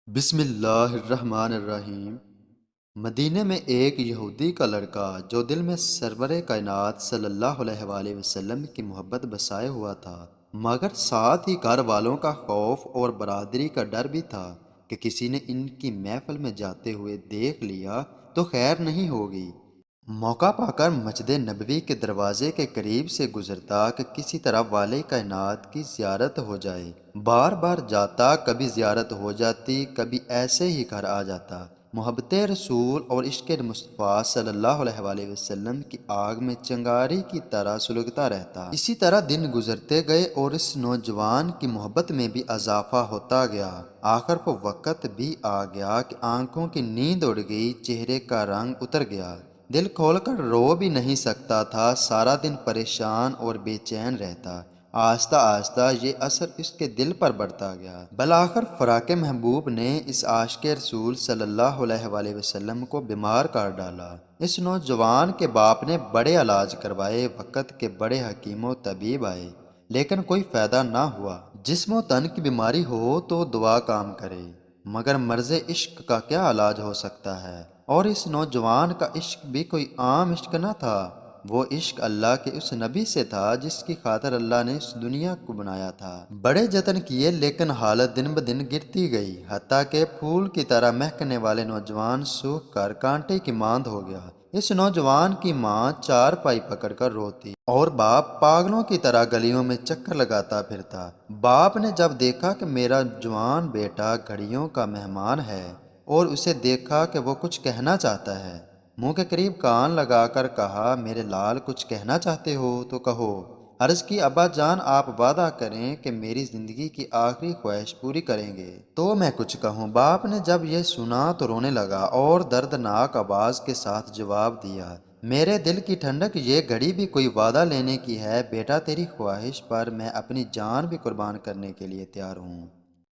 بسم اللہ الرحمن الرحیم۔ مدینے میں ایک یہودی کا لڑکا جو دل میں سرور کائنات صلی اللہ علیہ وآلہ وسلم کی محبت بسائے ہوا تھا، مگر ساتھ ہی گھر والوں کا خوف اور برادری کا ڈر بھی تھا کہ کسی نے ان کی محفل میں جاتے ہوئے دیکھ لیا تو خیر نہیں ہوگی۔ موقع پا کر مسجد نبوی کے دروازے کے قریب سے گزرتا کہ کسی طرح والے کائنات کی زیارت ہو جائے۔ بار بار جاتا، کبھی زیارت ہو جاتی، کبھی ایسے ہی گھر آ جاتا۔ محبت رسول اور عشق مصطفیٰ صلی اللہ علیہ وآلہ وسلم کی آگ میں چنگاری کی طرح سلگتا رہتا۔ اسی طرح دن گزرتے گئے اور اس نوجوان کی محبت میں بھی اضافہ ہوتا گیا۔ آخر وہ وقت بھی آ گیا کہ آنکھوں کی نیند اڑ گئی، چہرے کا رنگ اتر گیا، دل کھول کر رو بھی نہیں سکتا تھا، سارا دن پریشان اور بے چین رہتا۔ آہستہ آہستہ یہ اثر اس کے دل پر بڑھتا گیا۔ بالآخر فراق محبوب نے اس عاشق رسول صلی اللہ علیہ وآلہ وسلم کو بیمار کر ڈالا۔ اس نوجوان کے باپ نے بڑے علاج کروائے، وقت کے بڑے حکیم و طبیب آئے، لیکن کوئی فائدہ نہ ہوا۔ جسم و تن کی بیماری ہو تو دعا کام کرے، مگر مرض عشق کا کیا علاج ہو سکتا ہے؟ اور اس نوجوان کا عشق بھی کوئی عام عشق نہ تھا، وہ عشق اللہ کے اس نبی سے تھا جس کی خاطر اللہ نے اس دنیا کو بنایا تھا۔ بڑے جتن کیے لیکن حالت دن بدن گرتی گئی، حتیٰ کہ پھول کی طرح مہکنے والے نوجوان سوکھ کر کانٹے کی مانند ہو گیا۔ اس نوجوان کی ماں چار پائی پکڑ کر روتی اور باپ پاگلوں کی طرح گلیوں میں چکر لگاتا پھرتا۔ باپ نے جب دیکھا کہ میرا جوان بیٹا گھڑیوں کا مہمان ہے اور اسے دیکھا کہ وہ کچھ کہنا چاہتا ہے، منہ کے قریب کان لگا کر کہا، میرے لال کچھ کہنا چاہتے ہو تو کہو۔ عرض کی، ابا جان آپ وعدہ کریں کہ میری زندگی کی آخری خواہش پوری کریں گے تو میں کچھ کہوں۔ باپ نے جب یہ سنا تو رونے لگا اور دردناک آواز کے ساتھ جواب دیا، میرے دل کی ٹھنڈک، یہ گھڑی بھی کوئی وعدہ لینے کی ہے؟ بیٹا تیری خواہش پر میں اپنی جان بھی قربان کرنے کے لیے تیار ہوں۔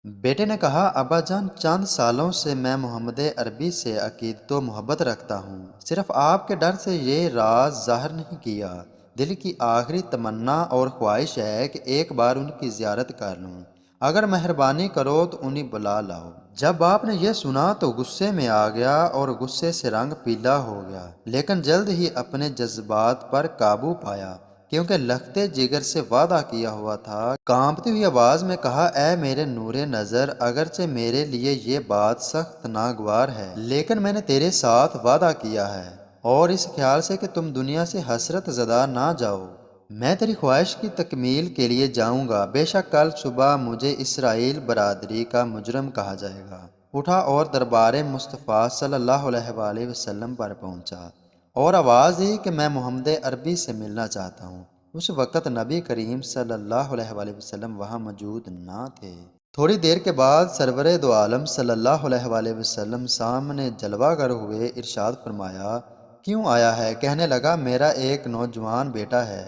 بیٹے نے کہا، ابا جان چند سالوں سے میں محمد عربی سے عقیدت و محبت رکھتا ہوں، صرف آپ کے ڈر سے یہ راز ظاہر نہیں کیا۔ دل کی آخری تمنا اور خواہش ہے کہ ایک بار ان کی زیارت کر لوں، اگر مہربانی کرو تو انہیں بلا لاؤ۔ جب باپ نے یہ سنا تو غصے میں آ گیا اور غصے سے رنگ پیلا ہو گیا، لیکن جلد ہی اپنے جذبات پر قابو پایا، کیونکہ لختے جگر سے وعدہ کیا ہوا تھا۔ کانپتی ہوئی آواز میں کہا، اے میرے نور نظر، اگرچہ میرے لیے یہ بات سخت ناگوار ہے، لیکن میں نے تیرے ساتھ وعدہ کیا ہے، اور اس خیال سے کہ تم دنیا سے حسرت زدہ نہ جاؤ، میں تیری خواہش کی تکمیل کے لیے جاؤں گا۔ بے شک کل صبح مجھے اسرائیل برادری کا مجرم کہا جائے گا۔ اٹھا اور دربار مصطفیٰ صلی اللہ علیہ وآلہ وسلم پر پہنچا اور آواز دی کہ میں محمد عربی سے ملنا چاہتا ہوں۔ اس وقت نبی کریم صلی اللہ علیہ وآلہ وسلم وہاں موجود نہ تھے۔ تھوڑی دیر کے بعد سرور دو عالم صلی اللہ علیہ وآلہ وسلم سامنے جلوہ گر ہوئے ارشاد فرمایا، کیوں آیا ہے؟ کہنے لگا، میرا ایک نوجوان بیٹا ہے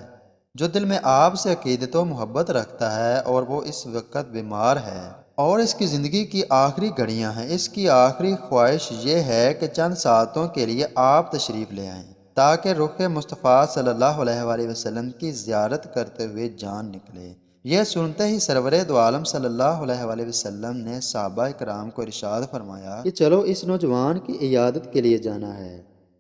جو دل میں آپ سے عقیدت و محبت رکھتا ہے، اور وہ اس وقت بیمار ہے اور اس کی زندگی کی آخری گھڑیاں ہیں۔ اس کی آخری خواہش یہ ہے کہ چند ساعتوں کے لیے آپ تشریف لے آئیں تاکہ رخ مصطفیٰ صلی اللہ علیہ وآلہ وسلم کی زیارت کرتے ہوئے جان نکلے۔ یہ سنتے ہی سرور دو عالم صلی اللہ علیہ وآلہ وسلم نے صحابہ کرام کو ارشاد فرمایا کہ چلو اس نوجوان کی عیادت کے لیے جانا ہے۔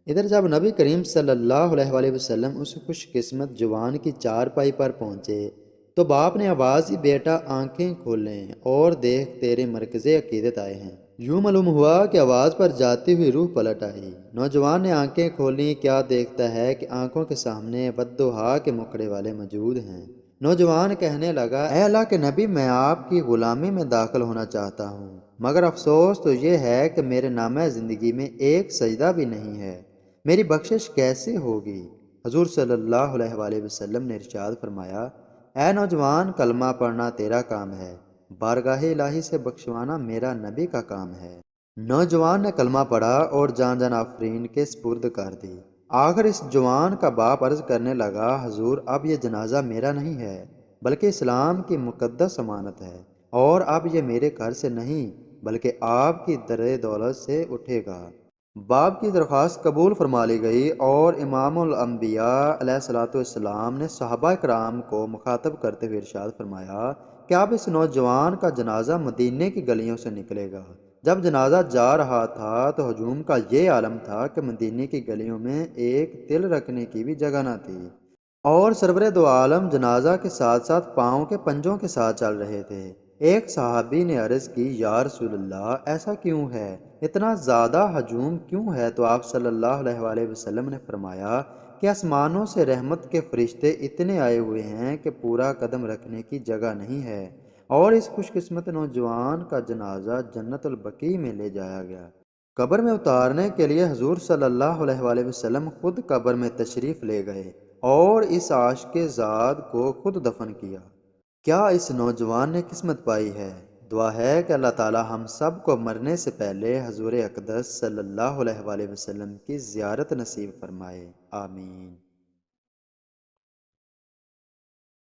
ادھر جب نبی کریم صلی اللہ علیہ وآلہ وسلم اس خوش قسمت جوان کی چارپائی پر پہنچے تو باپ نے آواز دی، بیٹا آنکھیں کھولیں اور دیکھ، تیرے مرکز عقیدت آئے ہیں۔ یوں معلوم ہوا کہ آواز پر جاتی ہوئی روح پلٹ آئی۔ نوجوان نے آنکھیں کھولیں، کیا دیکھتا ہے کہ آنکھوں کے سامنے والضحیٰ کے مکڑے والے موجود ہیں۔ نوجوان کہنے لگا، اے اللہ کے نبی، میں آپ کی غلامی میں داخل ہونا چاہتا ہوں، مگر افسوس تو یہ ہے کہ میرے نامہ زندگی میں ایک سجدہ بھی نہیں ہے، میری بخشش کیسے ہوگی؟ حضور صلی اللہ علیہ وآلہ وسلم نے ارشاد فرمایا، اے نوجوان، کلمہ پڑھنا تیرا کام ہے، بارگاہ الہی سے بخشوانا میرا نبی کا کام ہے۔ نوجوان نے کلمہ پڑھا اور جان جان آفرین کے سپرد کر دی۔ آخر اس جوان کا باپ عرض کرنے لگا، حضور اب یہ جنازہ میرا نہیں ہے بلکہ اسلام کی مقدس امانت ہے، اور اب یہ میرے گھر سے نہیں بلکہ آپ کی در دولت سے اٹھے گا۔ باپ کی درخواست قبول فرما لی گئی اور امام الانبیاء علیہ الصلوۃ والسلام نے صحابہ کرام کو مخاطب کرتے ہوئے ارشاد فرمایا کہ اب اس نوجوان کا جنازہ مدینے کی گلیوں سے نکلے گا جب جنازہ جا رہا تھا تو ہجوم کا یہ عالم تھا کہ مدینے کی گلیوں میں ایک تل رکھنے کی بھی جگہ نہ تھی، اور سرور دو عالم جنازہ کے ساتھ ساتھ پاؤں کے پنجوں کے ساتھ چل رہے تھے۔ ایک صحابی نے عرض کی، یا رسول اللہ، ایسا کیوں ہے؟ اتنا زیادہ ہجوم کیوں ہے؟ تو آپ صلی اللہ علیہ وآلہ وسلم نے فرمایا کہ آسمانوں سے رحمت کے فرشتے اتنے آئے ہوئے ہیں کہ پورا قدم رکھنے کی جگہ نہیں ہے، اور اس خوش قسمت نوجوان کا جنازہ جنت البقیع میں لے جایا گیا۔ قبر میں اتارنے کے لیے حضور صلی اللہ علیہ وآلہ وسلم خود قبر میں تشریف لے گئے اور اس عاشق زاد کو خود دفن کیا۔ کیا اس نوجوان نے قسمت پائی ہے؟ دعا ہے کہ اللہ تعالی ہم سب کو مرنے سے پہلے حضور اقدس صلی اللہ علیہ وآلہ وسلم کی زیارت نصیب فرمائے، آمین۔